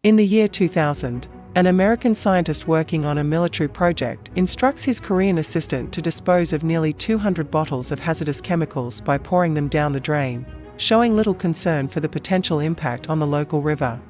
In the year 2000, an American scientist working on a military project instructs his Korean assistant to dispose of nearly 200 bottles of hazardous chemicals by pouring them down the drain, showing little concern for the potential impact on the local river.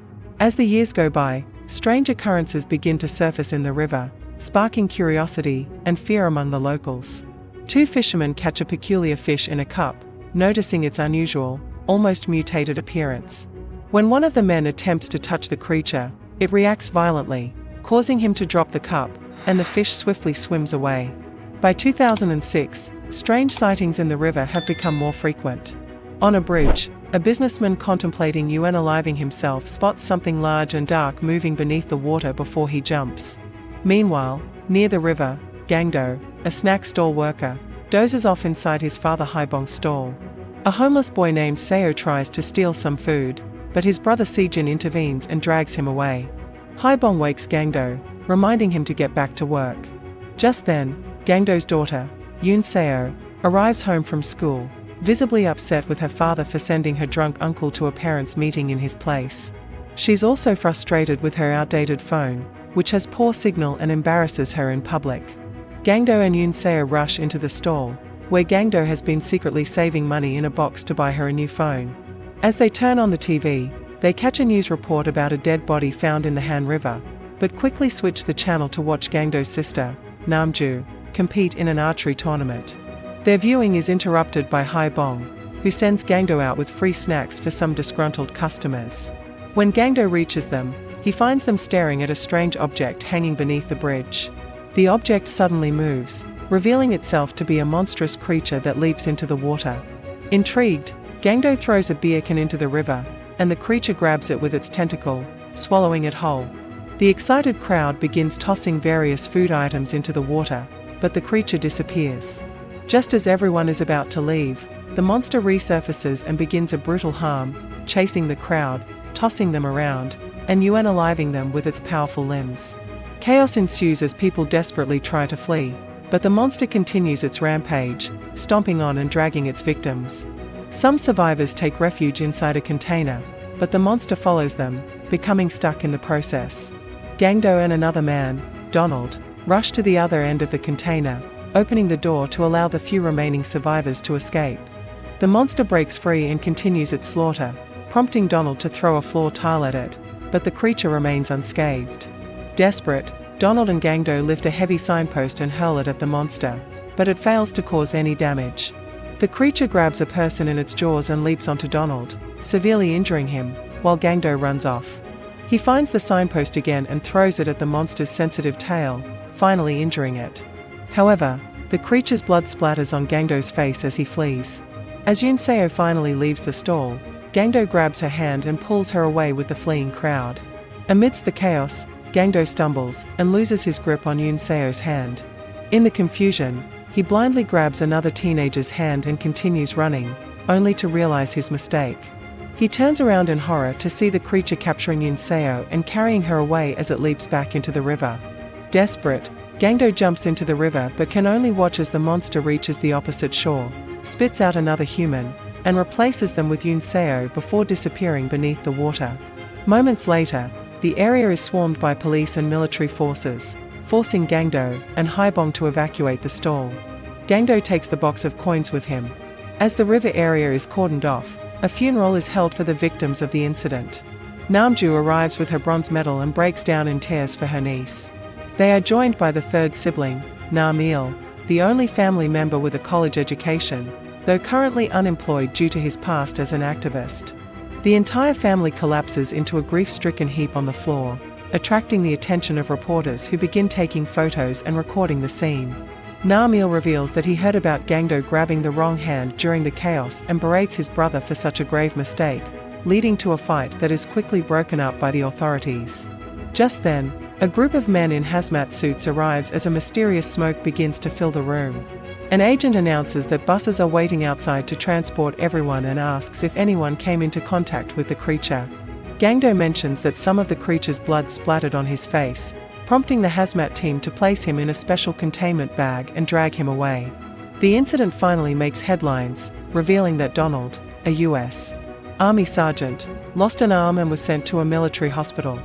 As the years go by, strange occurrences begin to surface in the river, sparking curiosity and fear among the locals. Two fishermen catch a peculiar fish in a cup, noticing its unusual, almost mutated appearance. When one of the men attempts to touch the creature, it reacts violently, causing him to drop the cup, and the fish swiftly swims away. By 2006, strange sightings in the river have become more frequent. On a bridge, a businessman contemplating unaliving himself spots something large and dark moving beneath the water before he jumps. Meanwhile, near the river, Gangdo, a snack stall worker, dozes off inside his father Haibong's stall. A homeless boy named Seo tries to steal some food, but his brother Sejin intervenes and drags him away. Haibong wakes Gangdo, reminding him to get back to work. Just then, Gangdo's daughter, Yoon Seo, arrives home from school, visibly upset with her father for sending her drunk uncle to a parents' meeting in his place. She's also frustrated with her outdated phone, which has poor signal and embarrasses her in public. Gangdo and Yoon Seo rush into the stall, where Gangdo has been secretly saving money in a box to buy her a new phone. As they turn on the TV, they catch a news report about a dead body found in the Han River, but quickly switch the channel to watch Gangdo's sister, Namju, compete in an archery tournament. Their viewing is interrupted by Haibong, who sends Gangdo out with free snacks for some disgruntled customers. When Gangdo reaches them, he finds them staring at a strange object hanging beneath the bridge. The object suddenly moves, revealing itself to be a monstrous creature that leaps into the water. Intrigued, Gangdo throws a beer can into the river, and the creature grabs it with its tentacle, swallowing it whole. The excited crowd begins tossing various food items into the water, but the creature disappears. Just as everyone is about to leave, the monster resurfaces and begins a brutal harm, chasing the crowd, tossing them around, and unaliving them with its powerful limbs. Chaos ensues as people desperately try to flee, but the monster continues its rampage, stomping on and dragging its victims. Some survivors take refuge inside a container, but the monster follows them, becoming stuck in the process. Gangdo and another man, Donald, rush to the other end of the container, opening the door to allow the few remaining survivors to escape. The monster breaks free and continues its slaughter, prompting Donald to throw a floor tile at it, but the creature remains unscathed. Desperate, Donald and Gangdo lift a heavy signpost and hurl it at the monster, but it fails to cause any damage. The creature grabs a person in its jaws and leaps onto Donald, severely injuring him, while Gangdo runs off. He finds the signpost again and throws it at the monster's sensitive tail, finally injuring it. However, the creature's blood splatters on Gangdo's face as he flees. As Yoon Seo finally leaves the stall, Gangdo grabs her hand and pulls her away with the fleeing crowd. Amidst the chaos, Gangdo stumbles and loses his grip on Yoon Seo's hand. In the confusion, he blindly grabs another teenager's hand and continues running, only to realize his mistake. He turns around in horror to see the creature capturing Yoon Seo and carrying her away as it leaps back into the river. Desperate, Gangdo jumps into the river but can only watch as the monster reaches the opposite shore, spits out another human, and replaces them with Yoon Seo before disappearing beneath the water. Moments later, the area is swarmed by police and military forces, forcing Gangdo and Haibong to evacuate the stall. Gangdo takes the box of coins with him. As the river area is cordoned off, a funeral is held for the victims of the incident. Namju arrives with her bronze medal and breaks down in tears for her niece. They are joined by the third sibling, Nam-il, the only family member with a college education, though currently unemployed due to his past as an activist. The entire family collapses into a grief-stricken heap on the floor, attracting the attention of reporters who begin taking photos and recording the scene. Nam-il reveals that he heard about Gangdo grabbing the wrong hand during the chaos and berates his brother for such a grave mistake, leading to a fight that is quickly broken up by the authorities. Just then, a group of men in hazmat suits arrives as a mysterious smoke begins to fill the room. An agent announces that buses are waiting outside to transport everyone and asks if anyone came into contact with the creature. Gangdo mentions that some of the creature's blood splattered on his face, prompting the hazmat team to place him in a special containment bag and drag him away. The incident finally makes headlines, revealing that Donald, a U.S. Army sergeant, lost an arm and was sent to a military hospital.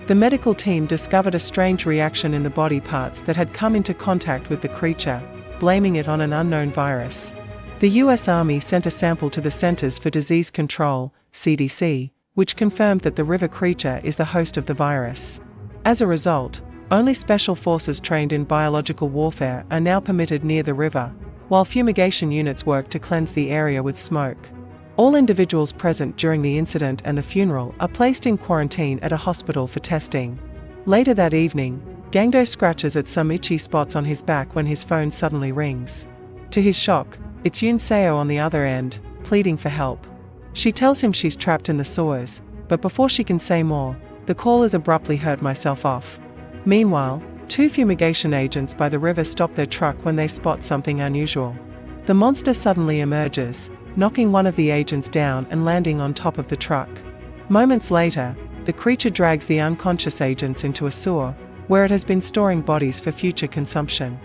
The medical team discovered a strange reaction in the body parts that had come into contact with the creature, blaming it on an unknown virus. The U.S. Army sent a sample to the Centers for Disease Control, CDC, which confirmed that the river creature is the host of the virus. As a result, only special forces trained in biological warfare are now permitted near the river, while fumigation units work to cleanse the area with smoke. All individuals present during the incident and the funeral are placed in quarantine at a hospital for testing. Later that evening, Gangdo scratches at some itchy spots on his back when his phone suddenly rings. To his shock, it's Yoon Seo on the other end, pleading for help. She tells him she's trapped in the sewers, but before she can say more, the callers abruptly hurt myself off. Meanwhile, 2 fumigation agents by the river stop their truck when they spot something unusual. The monster suddenly emerges, knocking one of the agents down and landing on top of the truck. Moments later, the creature drags the unconscious agents into a sewer, where it has been storing bodies for future consumption.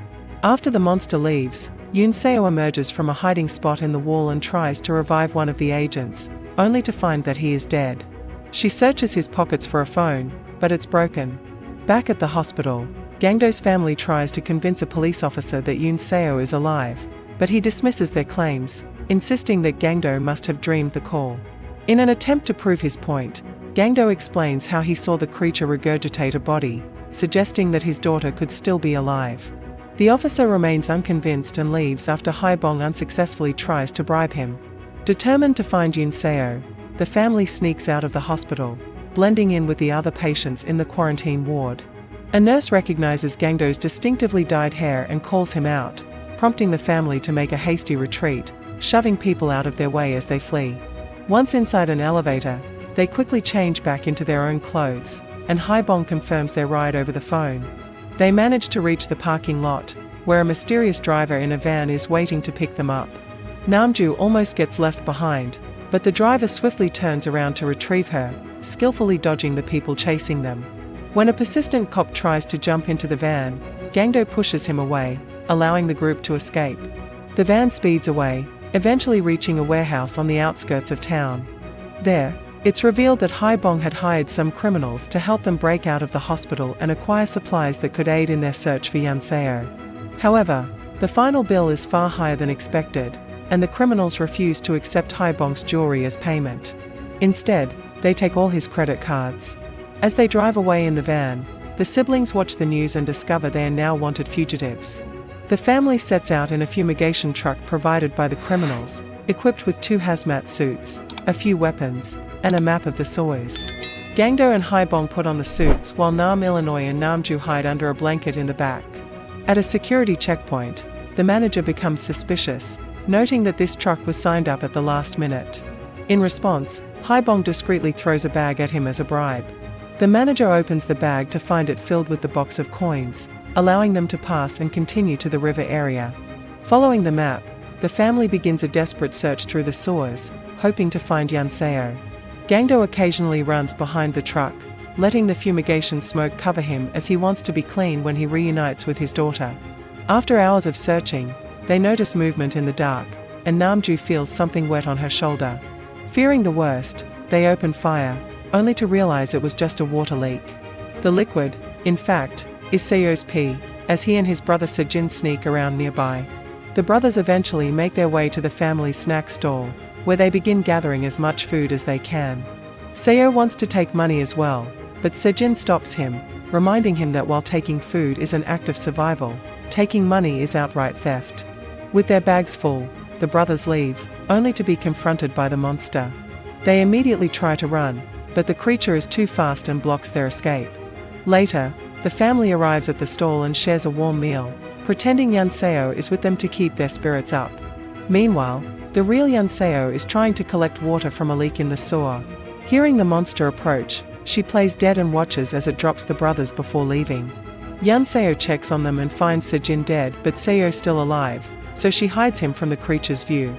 After the monster leaves, Yoon Seo emerges from a hiding spot in the wall and tries to revive one of the agents, only to find that he is dead. She searches his pockets for a phone, but it's broken. Back at the hospital, Gangdo's family tries to convince a police officer that Yoon Seo is alive, but he dismisses their claims, insisting that Gangdo must have dreamed the call. In an attempt to prove his point, Gangdo explains how he saw the creature regurgitate a body, suggesting that his daughter could still be alive. The officer remains unconvinced and leaves after Haibong unsuccessfully tries to bribe him. Determined to find Yoon Seo, the family sneaks out of the hospital, blending in with the other patients in the quarantine ward. A nurse recognizes Gangdo's distinctively dyed hair and calls him out, prompting the family to make a hasty retreat, shoving people out of their way as they flee. Once inside an elevator, they quickly change back into their own clothes, and Haibong confirms their ride over the phone. They manage to reach the parking lot, where a mysterious driver in a van is waiting to pick them up. Namju almost gets left behind, but the driver swiftly turns around to retrieve her, skillfully dodging the people chasing them. When a persistent cop tries to jump into the van, Gangdo pushes him away, allowing the group to escape. The van speeds away, eventually reaching a warehouse on the outskirts of town. There, it's revealed that Haibong had hired some criminals to help them break out of the hospital and acquire supplies that could aid in their search for Yoon Seo. However, the final bill is far higher than expected, and the criminals refuse to accept Haibong's jewelry as payment. Instead, they take all his credit cards. As they drive away in the van, the siblings watch the news and discover they are now wanted fugitives. The family sets out in a fumigation truck provided by the criminals, equipped with 2 hazmat suits, a few weapons, and a map of the sewers. Gangdo and Haibong put on the suits while Nam Illinois and Namju hide under a blanket in the back. At a security checkpoint, the manager becomes suspicious, noting that this truck was signed up at the last minute. In response, Haibong discreetly throws a bag at him as a bribe. The manager opens the bag to find it filled with the box of coins, allowing them to pass and continue to the river area. Following the map, the family begins a desperate search through the sewers, hoping to find Yoon Seo. Gangdo occasionally runs behind the truck, letting the fumigation smoke cover him as he wants to be clean when he reunites with his daughter. After hours of searching, they notice movement in the dark, and Namju feels something wet on her shoulder. Fearing the worst, they open fire, only to realize it was just a water leak. The liquid, in fact, is Seo's pee, as he and his brother Sejin sneak around nearby. The brothers eventually make their way to the family snack stall, where they begin gathering as much food as they can. Seo wants to take money as well, but Sejin stops him, reminding him that while taking food is an act of survival, taking money is outright theft. With their bags full, the brothers leave, only to be confronted by the monster. They immediately try to run, but the creature is too fast and blocks their escape. Later, the family arrives at the stall and shares a warm meal, pretending Yoon Seo is with them to keep their spirits up. Meanwhile, the real Yoon Seo is trying to collect water from a leak in the sewer. Hearing the monster approach, she plays dead and watches as it drops the brothers before leaving. Yoon Seo checks on them and finds Sejin dead but Seo still alive, so she hides him from the creature's view.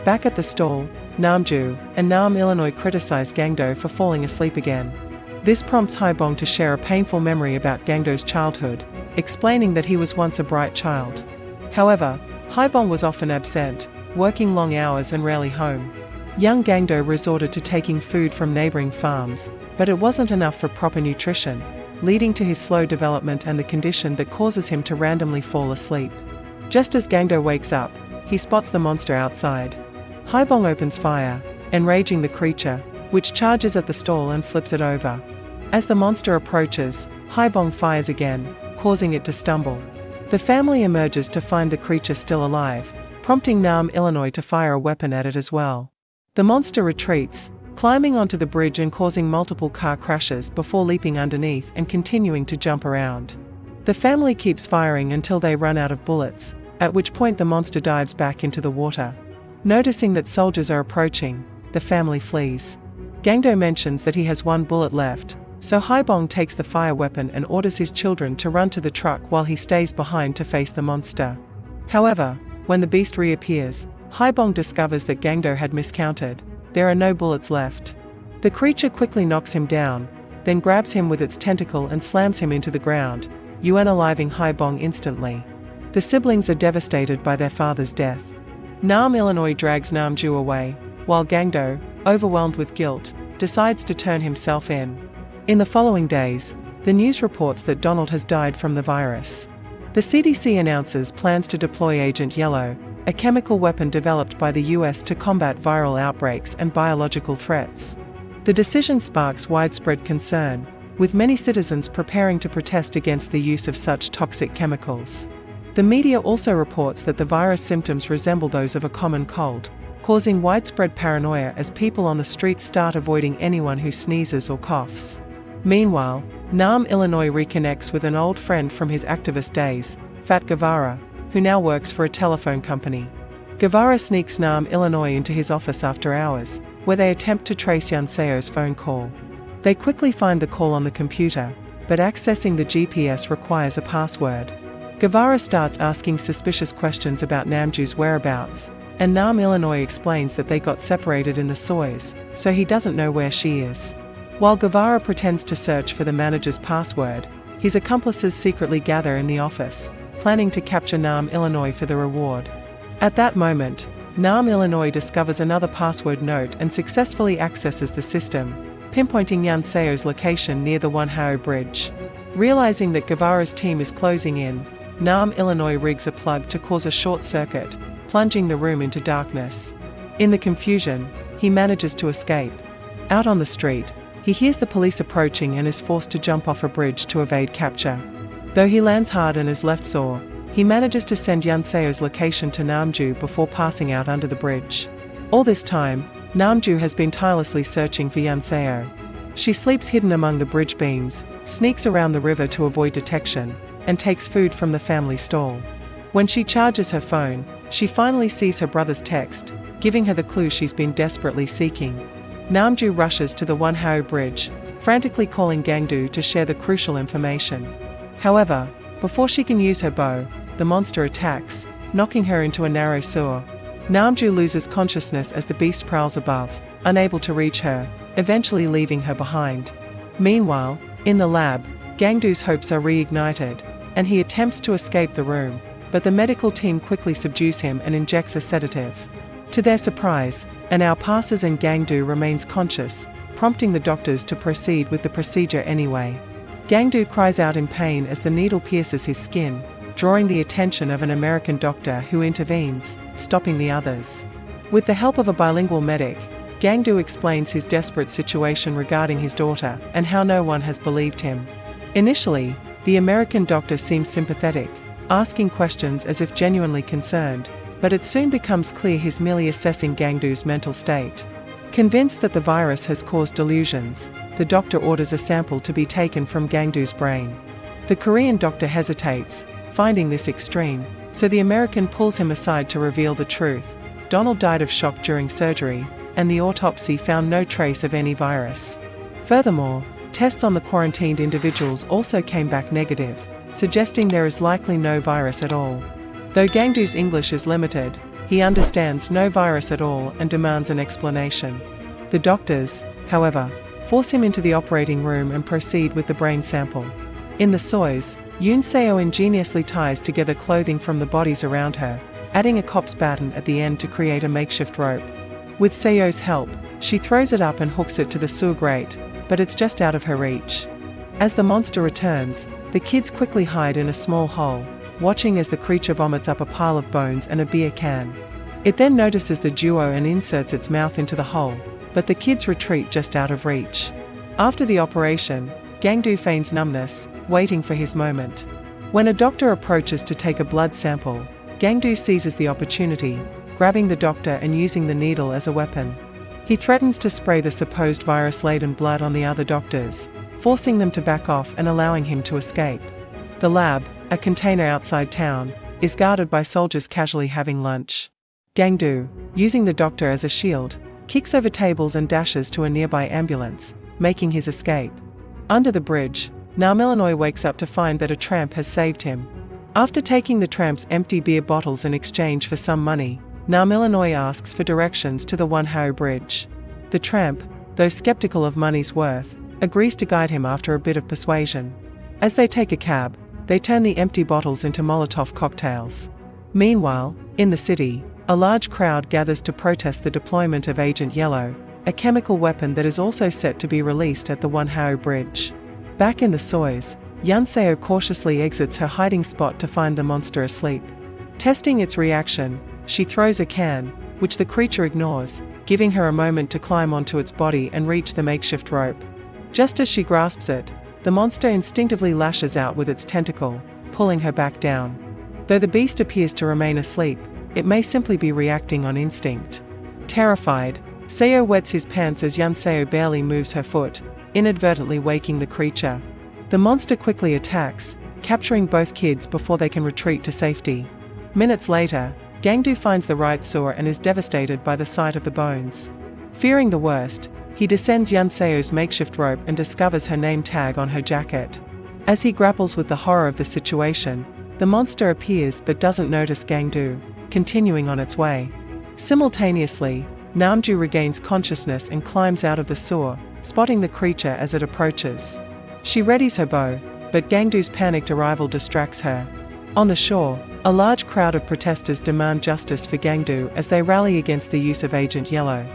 Back at the stall, Namju and Nam Illinois criticize Gangdo for falling asleep again. This prompts Haibong to share a painful memory about Gangdo's childhood, explaining that he was once a bright child. However, Haibong was often absent, working long hours and rarely home. Young Gangdo resorted to taking food from neighboring farms, but it wasn't enough for proper nutrition, leading to his slow development and the condition that causes him to randomly fall asleep. Just as Gangdo wakes up, he spots the monster outside. Haibong opens fire, enraging the creature, which charges at the stall and flips it over. As the monster approaches, Haibong fires again, causing it to stumble. The family emerges to find the creature still alive, prompting Nam Illinois to fire a weapon at it as well. The monster retreats, climbing onto the bridge and causing multiple car crashes before leaping underneath and continuing to jump around. The family keeps firing until they run out of bullets, at which point the monster dives back into the water. Noticing that soldiers are approaching, the family flees. Gangdo mentions that he has one bullet left, so Haibong takes the fire weapon and orders his children to run to the truck while he stays behind to face the monster. However, when the beast reappears, Haibong discovers that Gangdo had miscounted. There are no bullets left. The creature quickly knocks him down, then grabs him with its tentacle and slams him into the ground, unaliving Haibong instantly. The siblings are devastated by their father's death. Nam Illinois drags Namju away, while Gangdo, overwhelmed with guilt, decides to turn himself in. In the following days, the news reports that Donald has died from the virus. The CDC announces plans to deploy Agent Yellow, a chemical weapon developed by the US to combat viral outbreaks and biological threats. The decision sparks widespread concern, with many citizens preparing to protest against the use of such toxic chemicals. The media also reports that the virus symptoms resemble those of a common cold, causing widespread paranoia as people on the streets start avoiding anyone who sneezes or coughs. Meanwhile, Nam Illinois reconnects with an old friend from his activist days, Fat Guevara, who now works for a telephone company. Guevara sneaks Nam Illinois into his office after hours, where they attempt to trace Yanseo's phone call. They quickly find the call on the computer, but accessing the GPS requires a password. Guevara starts asking suspicious questions about Namju's whereabouts, and Nam Illinois explains that they got separated in the soys, so he doesn't know where she is. While Guevara pretends to search for the manager's password, his accomplices secretly gather in the office, planning to capture Nam Illinois for the reward. At that moment, Nam Illinois discovers another password note and successfully accesses the system, pinpointing Yanseo's location near the Wanhao Bridge. Realizing that Guevara's team is closing in, Nam Illinois rigs a plug to cause a short circuit, plunging the room into darkness. In the confusion, he manages to escape. Out on the street, he hears the police approaching and is forced to jump off a bridge to evade capture. Though he lands hard and is left sore, he manages to send Yanseo's location to Namju before passing out under the bridge. All this time, Namju has been tirelessly searching for Yanseo. She sleeps hidden among the bridge beams, sneaks around the river to avoid detection, and takes food from the family stall. When she charges her phone, she finally sees her brother's text, giving her the clue she's been desperately seeking. Namju rushes to the Wanhao Bridge, frantically calling Gangdu to share the crucial information. However, before she can use her bow, the monster attacks, knocking her into a narrow sewer. Namju loses consciousness as the beast prowls above, unable to reach her, eventually leaving her behind. Meanwhile, in the lab, Gangdu's hopes are reignited, and he attempts to escape the room, but the medical team quickly subdues him and injects a sedative. To their surprise, an hour passes and Gangdu remains conscious, prompting the doctors to proceed with the procedure anyway. Gangdu cries out in pain as the needle pierces his skin, drawing the attention of an American doctor who intervenes, stopping the others. With the help of a bilingual medic, Gangdu explains his desperate situation regarding his daughter and how no one has believed him. Initially, the American doctor seems sympathetic, asking questions as if genuinely concerned, but it soon becomes clear he's merely assessing Gangdu's mental state. Convinced that the virus has caused delusions, the doctor orders a sample to be taken from Gangdu's brain. The Korean doctor hesitates, finding this extreme, so the American pulls him aside to reveal the truth. Donald died of shock during surgery, and the autopsy found no trace of any virus. Furthermore, tests on the quarantined individuals also came back negative, suggesting there is likely no virus at all. Though Gangdu's English is limited, he understands no virus at all and demands an explanation. The doctors, however, force him into the operating room and proceed with the brain sample. In the soys, Yoon Seo ingeniously ties together clothing from the bodies around her, adding a cop's baton at the end to create a makeshift rope. With Seo's help, she throws it up and hooks it to the sewer grate, but it's just out of her reach. As the monster returns, the kids quickly hide in a small hole, watching as the creature vomits up a pile of bones and a beer can. It then notices the duo and inserts its mouth into the hole, but the kids retreat just out of reach. After the operation, Gangdu feigns numbness, waiting for his moment. When a doctor approaches to take a blood sample, Gangdu seizes the opportunity, grabbing the doctor and using the needle as a weapon. He threatens to spray the supposed virus-laden blood on the other doctors, forcing them to back off and allowing him to escape. The lab, a container outside town, is guarded by soldiers casually having lunch. Gangdu, using the doctor as a shield, kicks over tables and dashes to a nearby ambulance, making his escape. Under the bridge, Illinois wakes up to find that a tramp has saved him. After taking the tramp's empty beer bottles in exchange for some money, Illinois asks for directions to the Unveiled bridge. The tramp, though skeptical of money's worth, agrees to guide him after a bit of persuasion. As they take a cab, they turn the empty bottles into Molotov cocktails. Meanwhile, in the city, a large crowd gathers to protest the deployment of Agent Yellow, a chemical weapon that is also set to be released at the Unveiled bridge. Back in the Soys, Yunseo cautiously exits her hiding spot to find the monster asleep. Testing its reaction, she throws a can, which the creature ignores, giving her a moment to climb onto its body and reach the makeshift rope. Just as she grasps it, the monster instinctively lashes out with its tentacle, pulling her back down. Though the beast appears to remain asleep, it may simply be reacting on instinct. Terrified, Seo wets his pants as Yunseo barely moves her foot, inadvertently waking the creature. The monster quickly attacks, capturing both kids before they can retreat to safety. Minutes later, Gangdu finds the right sewer and is devastated by the sight of the bones. Fearing the worst, he descends Yunseo's makeshift rope and discovers her name tag on her jacket. As he grapples with the horror of the situation, the monster appears but doesn't notice Gangdu, continuing on its way. Simultaneously, Namju regains consciousness and climbs out of the sewer, spotting the creature as it approaches. She readies her bow, but Gangdu's panicked arrival distracts her. On the shore, a large crowd of protesters demand justice for Gangdu as they rally against the use of Agent Yellow.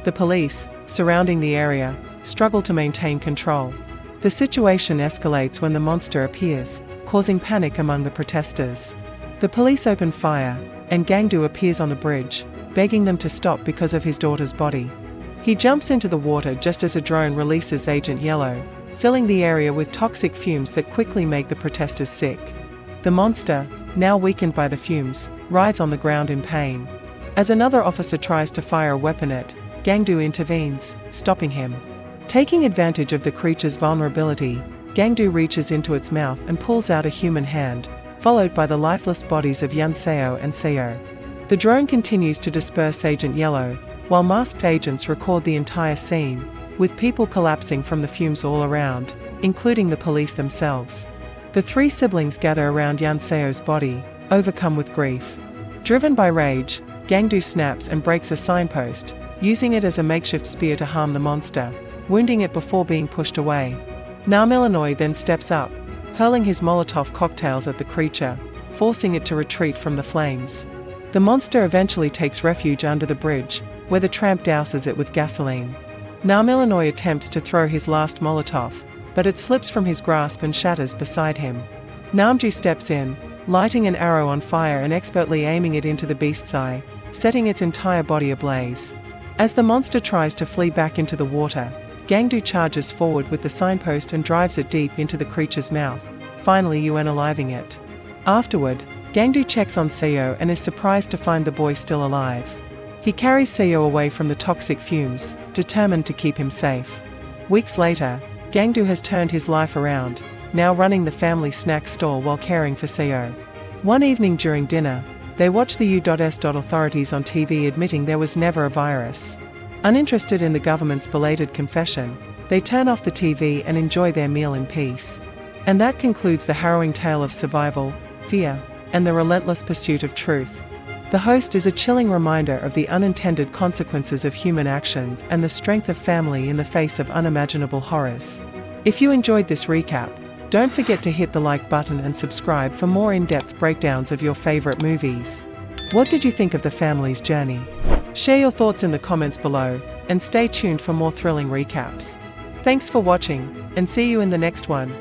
The police, surrounding the area, struggle to maintain control. The situation escalates when the monster appears, causing panic among the protesters. The police open fire, and Gangdu appears on the bridge, begging them to stop because of his daughter's body. He jumps into the water just as a drone releases Agent Yellow, filling the area with toxic fumes that quickly make the protesters sick. The monster, now weakened by the fumes, writhes on the ground in pain. As another officer tries to fire a weapon at Gangdu intervenes, stopping him. Taking advantage of the creature's vulnerability, Gangdu reaches into its mouth and pulls out a human hand, followed by the lifeless bodies of Yunseo and Seo. The drone continues to disperse Agent Yellow, while masked agents record the entire scene, with people collapsing from the fumes all around, including the police themselves. The three siblings gather around Yunseo's body, overcome with grief. Driven by rage, Gangdu snaps and breaks a signpost, using it as a makeshift spear to harm the monster, wounding it before being pushed away. Illinois then steps up, hurling his Molotov cocktails at the creature, forcing it to retreat from the flames. The monster eventually takes refuge under the bridge, where the tramp douses it with gasoline. Illinois attempts to throw his last Molotov, but it slips from his grasp and shatters beside him. Namju steps in, lighting an arrow on fire and expertly aiming it into the beast's eye, setting its entire body ablaze. As the monster tries to flee back into the water, Gangdu charges forward with the signpost and drives it deep into the creature's mouth, finally unaliving it. Afterward, Gangdu checks on Seo and is surprised to find the boy still alive. He carries Seo away from the toxic fumes, determined to keep him safe. Weeks later, Gangdu has turned his life around, now running the family snack store while caring for Seo. One evening during dinner, they watch the U.S. authorities on TV admitting there was never a virus. Uninterested in the government's belated confession, they turn off the TV and enjoy their meal in peace. And that concludes the harrowing tale of survival, fear, and the relentless pursuit of truth. The host is a chilling reminder of the unintended consequences of human actions and the strength of family in the face of unimaginable horrors. If you enjoyed this recap, don't forget to hit the like button and subscribe for more in-depth breakdowns of your favorite movies. What did you think of the family's journey? Share your thoughts in the comments below, and stay tuned for more thrilling recaps. Thanks for watching, and see you in the next one.